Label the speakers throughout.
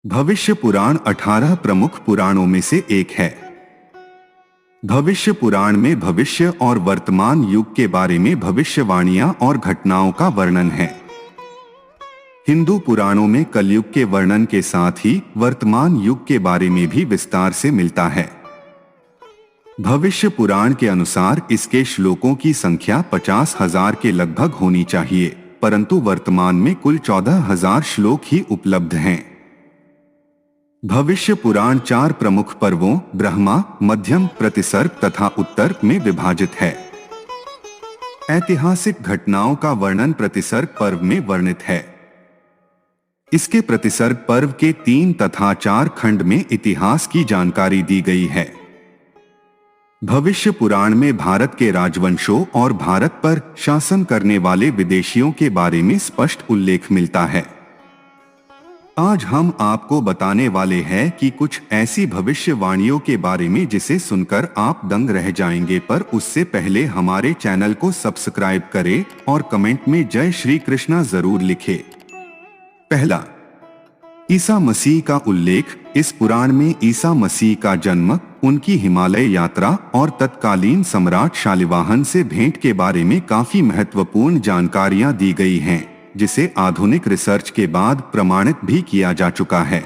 Speaker 1: भविष्य पुराण 18 प्रमुख पुराणों में से एक है। भविष्य पुराण में भविष्य और वर्तमान युग के बारे में भविष्यवाणियां और घटनाओं का वर्णन है। हिंदू पुराणों में कलयुग के वर्णन के साथ ही वर्तमान युग के बारे में भी विस्तार से मिलता है। भविष्य पुराण के अनुसार इसके श्लोकों की संख्या 50,000 के लगभग होनी चाहिए, परंतु वर्तमान में कुल 14,000 श्लोक ही उपलब्ध हैं। भविष्य पुराण 4 प्रमुख पर्वों ब्रह्मा, मध्यम, प्रतिसर्ग तथा उत्तर में विभाजित है। ऐतिहासिक घटनाओं का वर्णन प्रतिसर्ग पर्व में वर्णित है। इसके प्रतिसर्ग पर्व के 3 तथा 4 खंड में इतिहास की जानकारी दी गई है। भविष्य पुराण में भारत के राजवंशों और भारत पर शासन करने वाले विदेशियों के बारे में स्पष्ट उल्लेख मिलता है। आज हम आपको बताने वाले हैं कि कुछ ऐसी भविष्यवाणियों के बारे में जिसे सुनकर आप दंग रह जाएंगे, पर उससे पहले हमारे चैनल को सब्सक्राइब करें और कमेंट में जय श्री कृष्णा जरूर लिखें। पहला, ईसा मसीह का उल्लेख। इस पुराण में ईसा मसीह का जन्म, उनकी हिमालय यात्रा और तत्कालीन सम्राट शालिवाहन से भेंट के बारे में काफी महत्वपूर्ण जानकारियां दी गई हैं, जिसे आधुनिक रिसर्च के बाद प्रमाणित भी किया जा चुका है।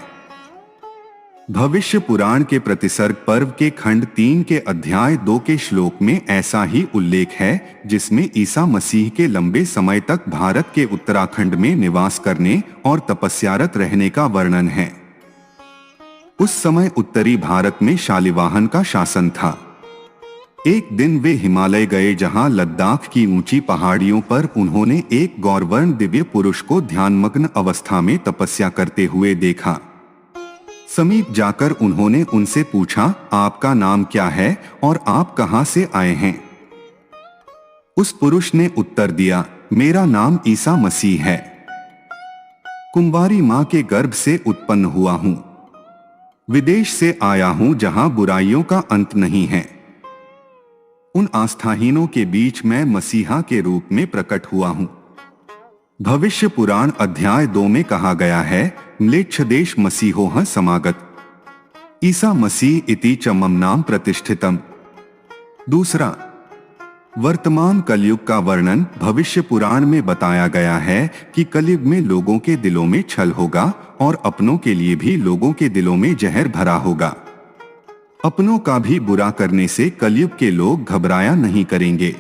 Speaker 1: भविष्य पुराण के प्रतिसर्ग पर्व के खंड 3 के अध्याय 2 के श्लोक में ऐसा ही उल्लेख है, जिसमें ईसा मसीह के लंबे समय तक भारत के उत्तराखंड में निवास करने और तपस्यारत रहने का वर्णन है। उस समय उत्तरी भारत में शालिवाहन का शासन था। एक दिन वे हिमालय गए, जहां लद्दाख की ऊंची पहाड़ियों पर उन्होंने एक गौरवर्ण दिव्य पुरुष को ध्यानमग्न अवस्था में तपस्या करते हुए देखा। समीप जाकर उन्होंने उनसे पूछा, आपका नाम क्या है और आप कहां से आए हैं? उस पुरुष ने उत्तर दिया, मेरा नाम ईसा मसीह है। कुंवारी मां के गर्भ से उत्पन्न हुआ हूं। विदेश से आया हूं जहां बुराइयों का अंत नहीं है। उन आस्थाहीनों के बीच मैं मसीहा के रूप में प्रकट हुआ हूं। भविष्य पुराण अध्याय 2 में कहा गया है, म्लेच्छ देश मसीहोह समागत ईसा मसीह इति च मम नाम प्रतिष्ठितम। दूसरा, वर्तमान कलयुग का वर्णन। भविष्य पुराण में बताया गया है कि कलयुग में लोगों के दिलों में छल होगा और अपनों के लिए भी लोगों के दिलों में जहर भरा होगा। अपनों का भी बुरा करने से कलयुग के लोग घबराया नहीं करेंगे।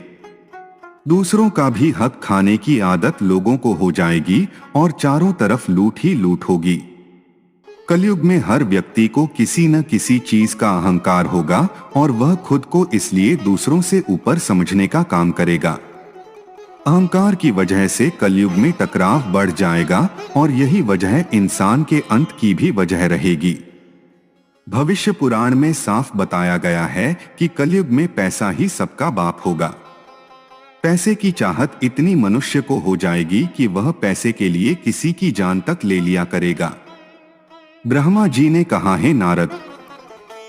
Speaker 1: दूसरों का भी हक खाने की आदत लोगों को हो जाएगी और चारों तरफ लूट ही लूट होगी। कलयुग में हर व्यक्ति को किसी न किसी चीज का अहंकार होगा और वह खुद को इसलिए दूसरों से ऊपर समझने का काम करेगा। अहंकार की वजह से कलयुग में टकराव बढ़ जाएगा और यही वजह इंसान के अंत की भी वजह रहेगी। भविष्य पुराण में साफ बताया गया है कि कलयुग में पैसा ही सबका बाप होगा। पैसे की चाहत इतनी मनुष्य को हो जाएगी कि वह पैसे के लिए किसी की जान तक ले लिया करेगा। ब्रह्मा जी ने कहा है, नारद,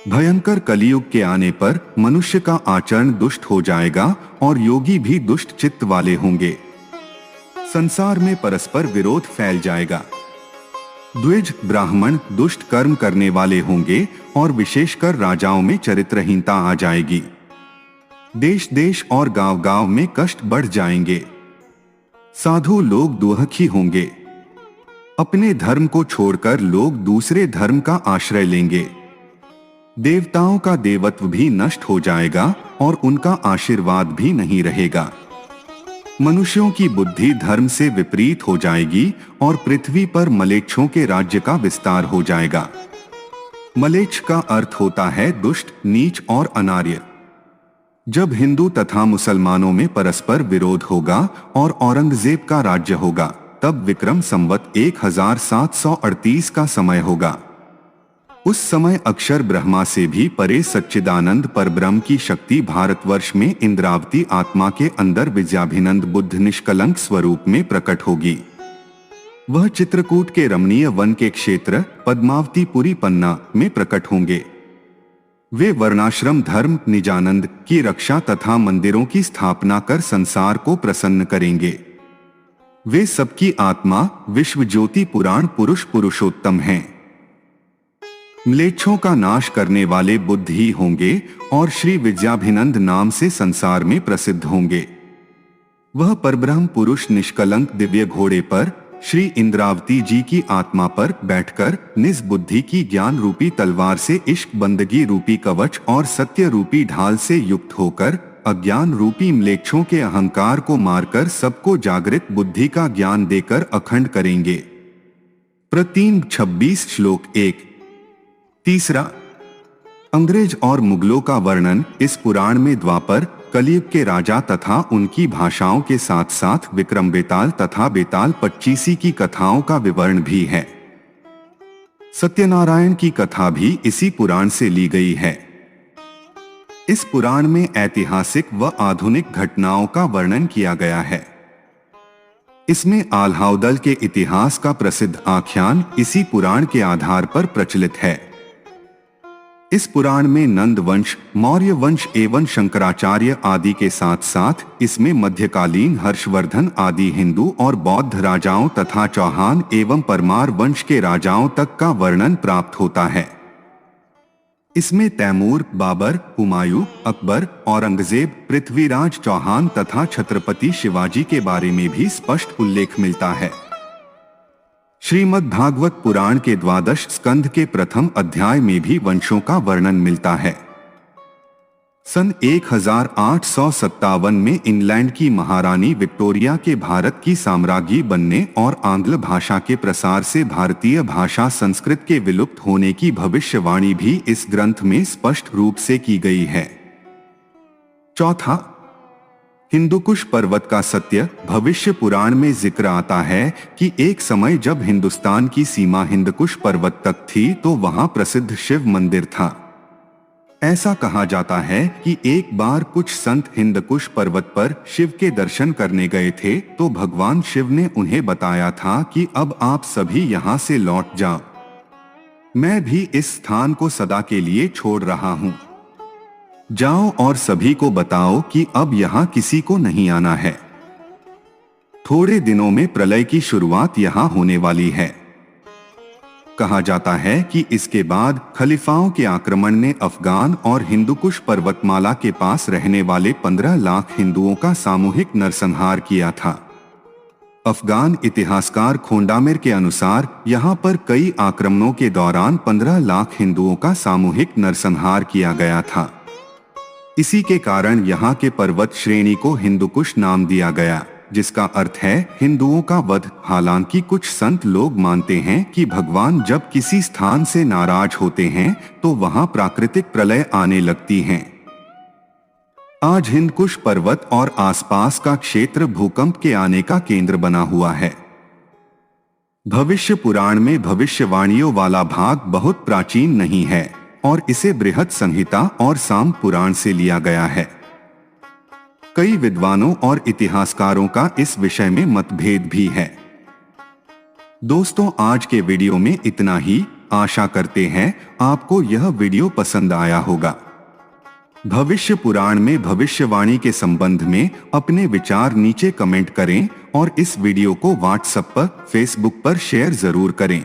Speaker 1: भयंकर कलयुग के आने पर मनुष्य का आचरण दुष्ट हो जाएगा और योगी भी दुष्ट चित्त वाले होंगे। संसार में परस्पर विरोध फैल जाएगा। द्विज ब्राह्मण दुष्ट कर्म करने वाले होंगे और विशेषकर राजाओं में चरित्रहीनता आ जाएगी। देश देश और गांव गांव में कष्ट बढ़ जाएंगे। साधु लोग दुखी होंगे। अपने धर्म को छोड़कर लोग दूसरे धर्म का आश्रय लेंगे। देवताओं का देवत्व भी नष्ट हो जाएगा और उनका आशीर्वाद भी नहीं रहेगा। मनुष्यों की बुद्धि धर्म से विपरीत हो जाएगी और पृथ्वी पर मलेच्छों के राज्य का विस्तार हो जाएगा। मलेच्छ का अर्थ होता है दुष्ट, नीच और अनार्य। जब हिंदू तथा मुसलमानों में परस्पर विरोध होगा और औरंगजेब का राज्य होगा, तब विक्रम संवत 1738 का समय होगा। उस समय अक्षर ब्रह्मा से भी परे सच्चिदानंद परब्रह्म की शक्ति भारतवर्ष में इंद्रावती आत्मा के अंदर विद्याभिनंद बुद्ध निष्कलंक स्वरूप में प्रकट होगी। वह चित्रकूट के रमणीय वन के क्षेत्र पद्मावतीपुरी पन्ना में प्रकट होंगे। वे वर्णाश्रम धर्म निजानंद की रक्षा तथा मंदिरों की स्थापना कर संसार को प्रसन्न करेंगे। वे सबकी आत्मा विश्व ज्योति पुराण पुरुष पुरुषोत्तम हैं। म्लेच्छों का नाश करने वाले बुद्ध ही होंगे और श्री विद्याभिनंद नाम से संसार में प्रसिद्ध होंगे। वह परब्रह्म पुरुष निष्कलंक दिव्य घोड़े पर श्री इंद्रावती जी की आत्मा पर बैठकर निज बुद्धि की ज्ञान रूपी तलवार से इश्क बंदगी रूपी कवच और सत्य रूपी ढाल से युक्त होकर अज्ञान रूपी म्लेच्छों के अहंकार को मारकर सबको जागृत बुद्धि का ज्ञान देकर अखंड करेंगे। प्रतीन 26 श्लोक 1। तीसरा, अंग्रेज और मुगलों का वर्णन इस पुराण में द्वापर कलयुग के राजा तथा उनकी भाषाओं के साथ साथ विक्रम बेताल तथा बेताल पच्चीसी की कथाओं का विवरण भी है। सत्यनारायण की कथा भी इसी पुराण से ली गई है। इस पुराण में ऐतिहासिक व आधुनिक घटनाओं का वर्णन किया गया है। इसमें आल्हाउदल के इतिहास का प्रसिद्ध आख्यान इसी पुराण के आधार पर प्रचलित है। इस पुराण में नंद वंश, मौर्य वंश एवं शंकराचार्य आदि के साथ साथ इसमें मध्यकालीन हर्षवर्धन आदि हिंदू और बौद्ध राजाओं तथा चौहान एवं परमार वंश के राजाओं तक का वर्णन प्राप्त होता है। इसमें तैमूर, बाबर, हुमायूं, अकबर, औरंगजेब, पृथ्वीराज चौहान तथा छत्रपति शिवाजी के बारे में भी स्पष्ट उल्लेख मिलता है। श्रीमद् भागवत पुराण के 12 स्कंध के प्रथम अध्याय में भी वंशों का वर्णन मिलता है। सन 1857 में इंग्लैंड की महारानी विक्टोरिया के भारत की साम्राज्ञी बनने और आंग्ल भाषा के प्रसार से भारतीय भाषा संस्कृत के विलुप्त होने की भविष्यवाणी भी इस ग्रंथ में स्पष्ट रूप से की गई है। चौथा, हिंदुकुश पर्वत का सत्य भविष्य पुराण में जिक्र आता है कि एक समय जब हिंदुस्तान की सीमा हिंदकुश पर्वत तक थी तो वहां प्रसिद्ध शिव मंदिर था। ऐसा कहा जाता है कि एक बार कुछ संत हिंदकुश पर्वत पर शिव के दर्शन करने गए थे तो भगवान शिव ने उन्हें बताया था कि अब आप सभी यहाँ से लौट जाओ, मैं भी इस स्थान को सदा के लिए छोड़ रहा हूँ। जाओ और सभी को बताओ कि अब यहाँ किसी को नहीं आना है। थोड़े दिनों में प्रलय की शुरुआत यहाँ होने वाली है। कहा जाता है कि इसके बाद खलीफाओं के आक्रमण ने अफगान और हिंदुकुश पर्वतमाला के पास रहने वाले 15 लाख हिंदुओं का सामूहिक नरसंहार किया था। अफगान इतिहासकार खोंडामेर के अनुसार यहाँ पर कई आक्रमणों के दौरान 15 लाख हिंदुओं का सामूहिक नरसंहार किया गया था। इसी के कारण यहाँ के पर्वत श्रेणी को हिंदुकुश नाम दिया गया, जिसका अर्थ है हिंदुओं का वध। हालांकि कुछ संत लोग मानते हैं कि भगवान जब किसी स्थान से नाराज होते हैं तो वहां प्राकृतिक प्रलय आने लगती हैं। आज हिंदकुश पर्वत और आसपास का क्षेत्र भूकंप के आने का केंद्र बना हुआ है। भविष्य पुराण में भविष्यवाणियों वाला भाग बहुत प्राचीन नहीं है और इसे बृहत संहिता और साम पुराण से लिया गया है। कई विद्वानों और इतिहासकारों का इस विषय में मतभेद भी है। दोस्तों, आज के वीडियो में इतना ही। आशा करते हैं आपको यह वीडियो पसंद आया होगा। भविष्य पुराण में भविष्यवाणी के संबंध में अपने विचार नीचे कमेंट करें और इस वीडियो को व्हाट्सएप पर, फेसबुक पर शेयर जरूर करें।